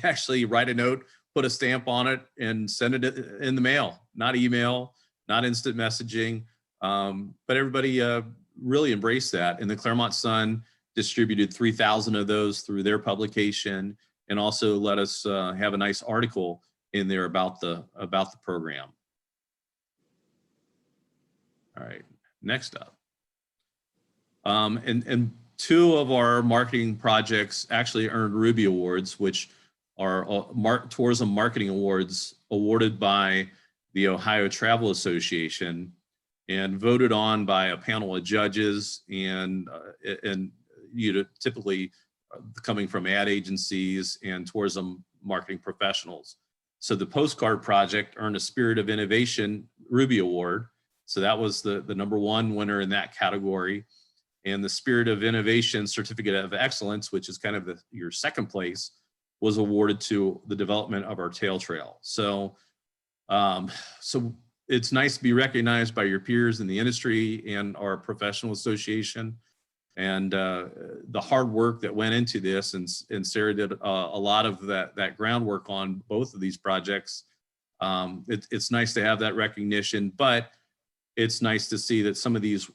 Actually write a note, put a stamp on it, and send it in the mail, not email, not instant messaging. But everybody really embraced that. And the Clermont Sun distributed 3,000 of those through their publication, and also let us have a nice article in there about the program. All right, next up. And two of our marketing projects actually earned Ruby Awards, which are tourism marketing awards awarded by the Ohio Travel Association and voted on by a panel of judges and you know, typically coming from ad agencies and tourism marketing professionals. So the postcard project earned a Spirit of Innovation Ruby Award. So that was the #1 winner in that category. And the Spirit of Innovation Certificate of Excellence, which is kind of your second place, was awarded to the development of our tail trail. So, so it's nice to be recognized by your peers in the industry and our professional association. And the hard work that went into this, and Sarah did a lot of that groundwork on both of these projects. It's nice to have that recognition, but it's nice to see that some of these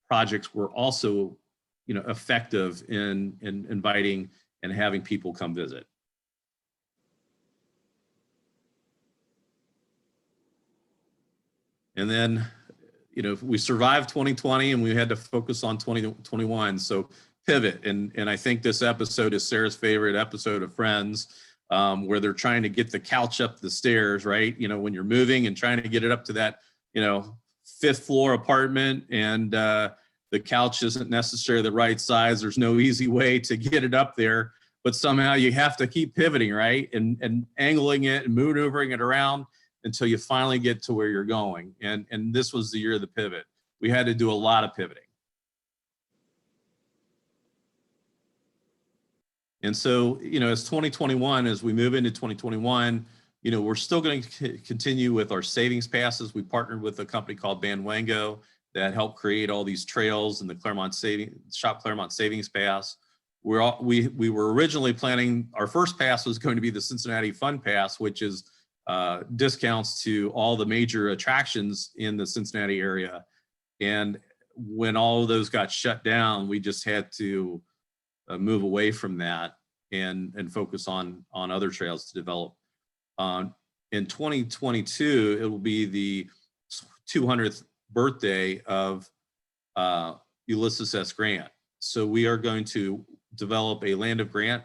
projects were also, you know, effective in inviting and having people come visit. And then, you know, we survived 2020 and we had to focus on 2021. So pivot. And I think this episode is Sarah's favorite episode of Friends, where they're trying to get the couch up the stairs, right? You know, when you're moving and trying to get it up to that, you know, 5th floor apartment, and the couch isn't necessarily the right size. There's no easy way to get it up there, but somehow you have to keep pivoting, right? And angling it and maneuvering it around until you finally get to where you're going. And this was the year of the pivot. We had to do a lot of pivoting. And so, you know, as 2021, as we move into 2021, you know, we're still going to continue with our savings passes. We partnered with a company called Banwango that helped create all these trails and the Clermont Shop Clermont Savings Pass. We were originally planning, our first pass was going to be the Cincinnati Fun Pass, which is discounts to all the major attractions in the Cincinnati area. And when all of those got shut down, we just had to move away from that and focus on other trails to develop. In 2022, it will be the 200th birthday of Ulysses S. Grant. So we are going to develop a Land of Grant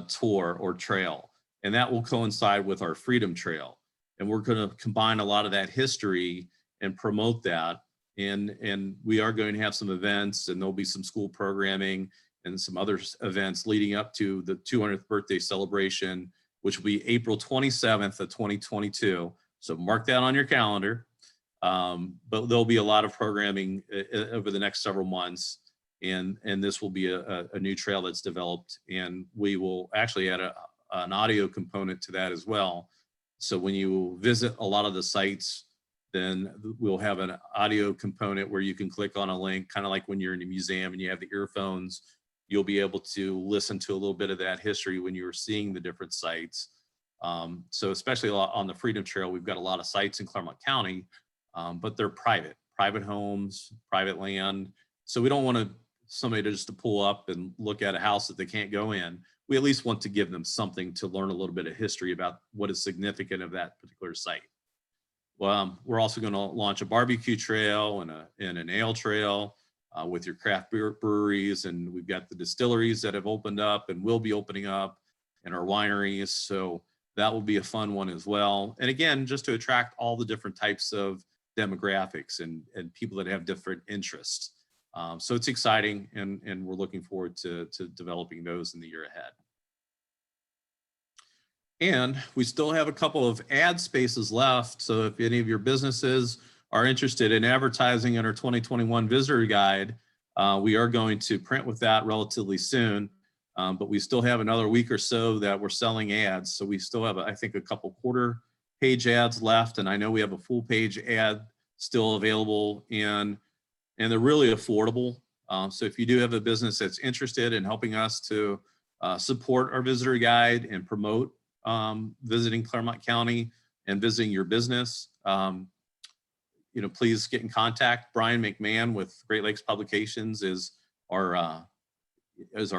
tour or trail, and that will coincide with our Freedom Trail. And we're going to combine a lot of that history and promote that. And we are going to have some events, and there'll be some school programming and some other events leading up to the 200th birthday celebration, which will be April 27th of 2022. So mark that on your calendar. But there'll be a lot of programming over the next several months. And this will be a new trail that's developed. And we will actually add an audio component to that as well. So when you visit a lot of the sites, then we'll have an audio component where you can click on a link, kind of like when you're in a museum and you have the earphones. You'll be able to listen to a little bit of that history when you're seeing the different sites. So especially on the Freedom Trail, we've got a lot of sites in Clermont County, but they're private homes, private land. So we don't want somebody to just to pull up and look at a house that they can't go in. We at least want to give them something to learn a little bit of history about what is significant of that particular site. Well, we're also going to launch a barbecue trail and an ale trail with your craft beer breweries, and we've got the distilleries that have opened up and will be opening up, and our wineries. So that will be a fun one as well. And again, just to attract all the different types of demographics and people that have different interests. So it's exciting, and we're looking forward to developing those in the year ahead. And we still have a couple of ad spaces left. So if any of your businesses are interested in advertising in our 2021 visitor guide, we are going to print with that relatively soon. But we still have another week or so that we're selling ads. So we still have, I think, a couple quarter page ads left. And I know we have a full page ad still available, and they're really affordable. So if you do have a business that's interested in helping us to support our visitor guide and promote visiting Clermont County and visiting your business, please get in contact. Brian McMahon with Great Lakes Publications is our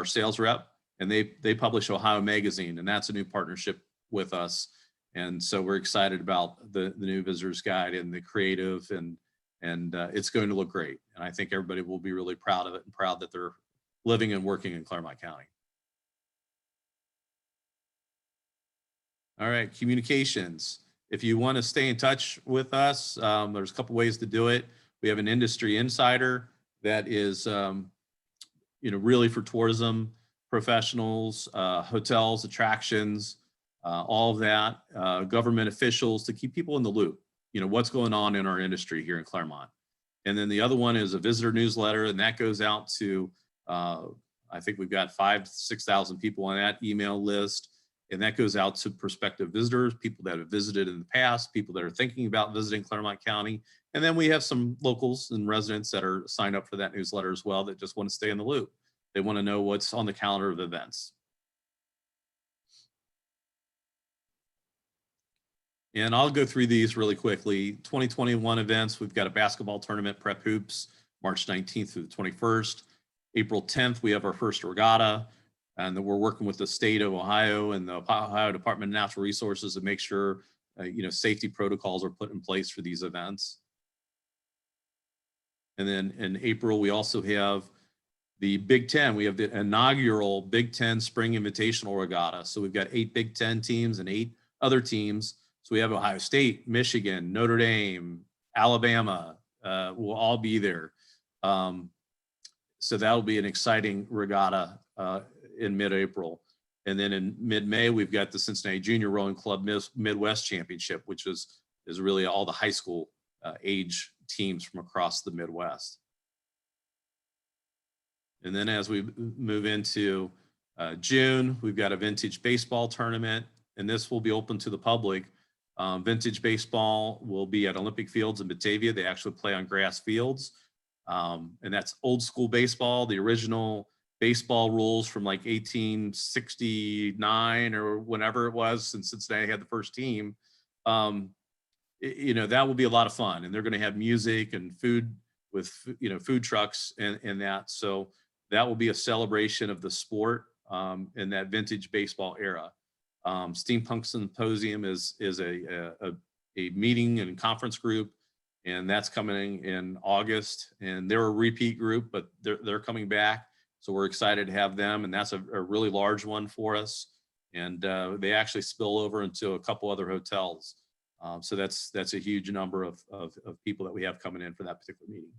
sales rep, and they publish Ohio Magazine, and that's a new partnership with us. And so we're excited about the new visitors guide and the creative, and it's going to look great. And I think everybody will be really proud of it and proud that they're living and working in Clermont County. All right, communications. If you want to stay in touch with us, there's a couple ways to do it. We have an industry insider that is, really for tourism professionals, hotels, attractions, all of that, government officials, to keep people in the loop. What's going on in our industry here in Clermont. And then the other one is a visitor newsletter, and that goes out to, I think we've got 5,000 to 6,000 people on that email list. And that goes out to prospective visitors, people that have visited in the past, people that are thinking about visiting Clermont County. And then we have some locals and residents that are signed up for that newsletter as well, that just want to stay in the loop. They want to know what's on the calendar of events. And I'll go through these really quickly. 2021 events, we've got a basketball tournament, Prep Hoops, March 19th through the 21st. April 10th, we have our first regatta. And then we're working with the state of Ohio and the Ohio Department of Natural Resources to make sure, safety protocols are put in place for these events. And then in April, we also have the Big Ten. We have the inaugural Big Ten Spring Invitational Regatta. So we've got 8 Big Ten teams and 8 other teams. So we have Ohio State, Michigan, Notre Dame, Alabama, will all be there. So that'll be an exciting regatta in mid-April. And then in mid-May, we've got the Cincinnati Junior Rowing Club Midwest Championship, which is really all the high school age teams from across the Midwest. And then as we move into June, we've got a vintage baseball tournament, and this will be open to the public. Vintage baseball will be at Olympic Fields in Batavia. They actually play on grass fields. And that's old school baseball, the original baseball rules from like 1869 or whenever it was, since Cincinnati had the first team. That will be a lot of fun, and they're going to have music and food with, food trucks and that. So that will be a celebration of the sport in that vintage baseball era. Steampunk Symposium is a meeting and conference group, and that's coming in August, and they're a repeat group, but they're coming back. So we're excited to have them, and that's a really large one for us. And they actually spill over into a couple other hotels. So that's a huge number of people that we have coming in for that particular meeting.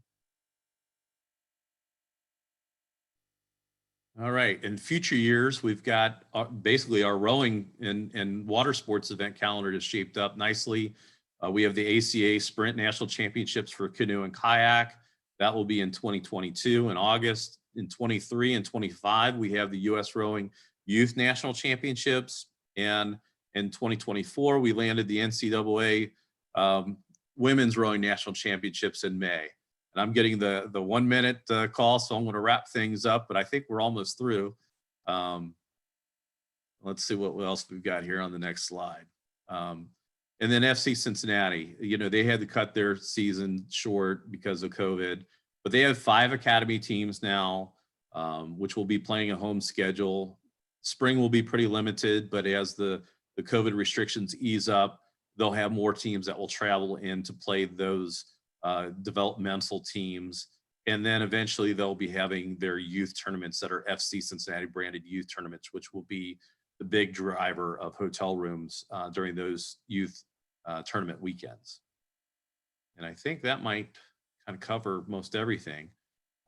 All right, in future years, we've got basically our rowing and water sports event calendar is shaped up nicely. We have the ACA Sprint National Championships for canoe and kayak. That will be in 2022 in August. In 23 and 25, we have the U.S. Rowing Youth National Championships. And in 2024, we landed the NCAA Women's Rowing National Championships in May. And I'm getting the 1 minute call, so I'm going to wrap things up, but I think we're almost through. Let's see what else we've got here on the next slide. And then FC Cincinnati, they had to cut their season short because of COVID. But they have 5 academy teams now, which will be playing a home schedule. Spring will be pretty limited, but as the COVID restrictions ease up, they'll have more teams that will travel in to play those developmental teams. And then eventually they'll be having their youth tournaments that are FC Cincinnati branded youth tournaments, which will be the big driver of hotel rooms during those youth tournament weekends. And I think that might kind of cover most everything.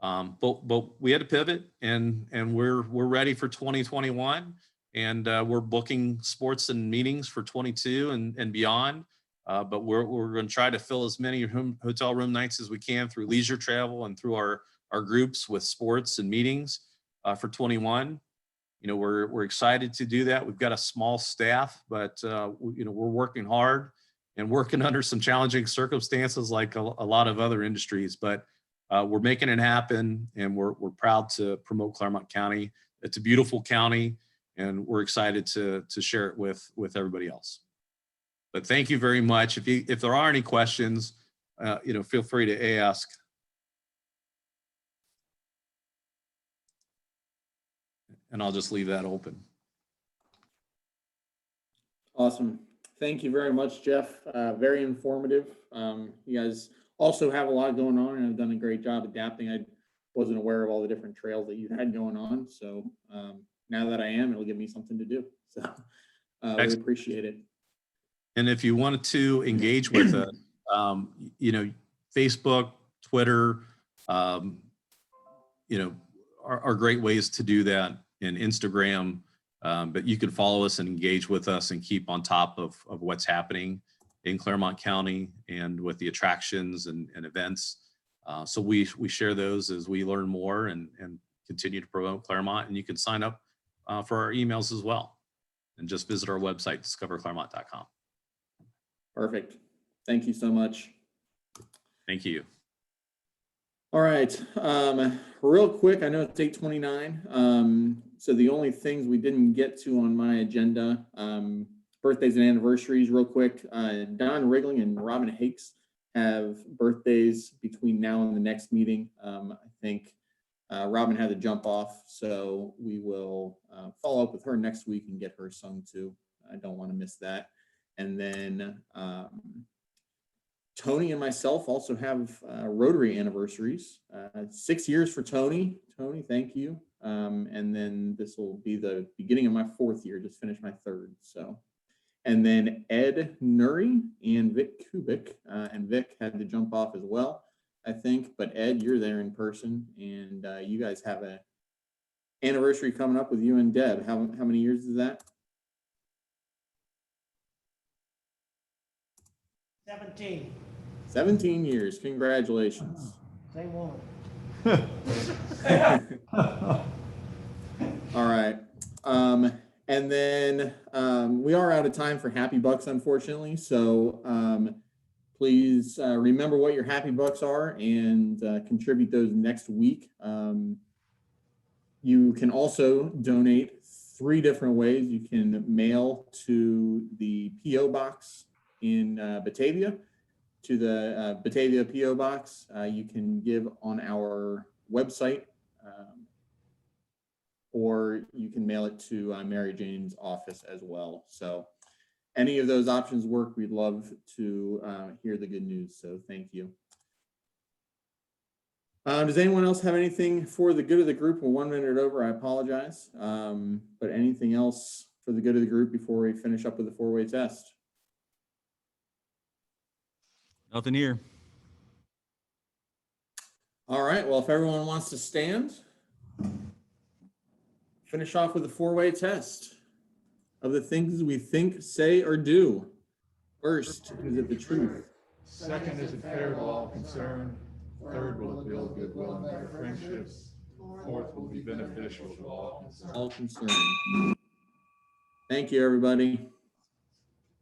But we had to pivot, and we're ready for 2021, and we're booking sports and meetings for 22 and beyond. But we're going to try to fill as many hotel room nights as we can through leisure travel and through our groups with sports and meetings for 21. You know, we're excited to do that. We've got a small staff, but you know, we're working hard and working under some challenging circumstances like a lot of other industries. But we're making it happen, and we're proud to promote Clermont County. It's a beautiful county, and we're excited to share it with everybody else. But thank you very much. If there are any questions, you know, feel free to ask. And I'll just leave that open. Awesome. Thank you very much, Jeff. Very informative. You guys also have a lot going on and have done a great job adapting. I wasn't aware of all the different trails that you had going on. So now that I am, it'll give me something to do. So we appreciate it. And if you wanted to engage with us, you know, Facebook, Twitter, you know, are great ways to do that, and Instagram. But you can follow us and engage with us and keep on top of what's happening in Clermont County and with the attractions and events. So we share those as we learn more and continue to promote Clermont. And you can sign up for our emails as well, and just visit our website, discoverclermont.com. Perfect. Thank you so much. Thank you. All right. Real quick, I know it's 8:29. So the only things we didn't get to on my agenda, birthdays and anniversaries real quick. Don Wriggling and Robin Hakes have birthdays between now and the next meeting. I think Robin had to jump off, so we will follow up with her next week and get her sung too. I don't want to miss that. And then Tony and myself also have Rotary anniversaries. 6 years for Tony. Tony, thank you. And then this will be the beginning of my 4th year, just finished my 3rd. So, and then Ed Nuri and Vic Kubik, and Vic had to jump off as well, I think. But Ed, you're there in person, and you guys have a anniversary coming up with you and Deb. How many years is that? 17. 17 years. Congratulations. Same woman. All right. And then we are out of time for Happy Bucks, unfortunately. So please remember what your Happy Bucks are and contribute those next week. You can also donate 3 different ways. You can mail to the P.O. Box in Batavia, to the Batavia P.O. Box. You can give on our website, or you can mail it to Mary Jane's office as well. So any of those options work. We'd love to hear the good news. So thank you. Does anyone else have anything for the good of the group? We're 1 minute over. I apologize. But anything else for the good of the group before we finish up with the 4-way test? Nothing here. All right. Well, if everyone wants to stand, finish off with the 4-way test of the things we think, say, or do. First, is it the truth? Second, is it fair to all concerned? Third, will it build goodwill and better friendships? Fourth, will be beneficial to all concerned. All concerned. Thank you, everybody.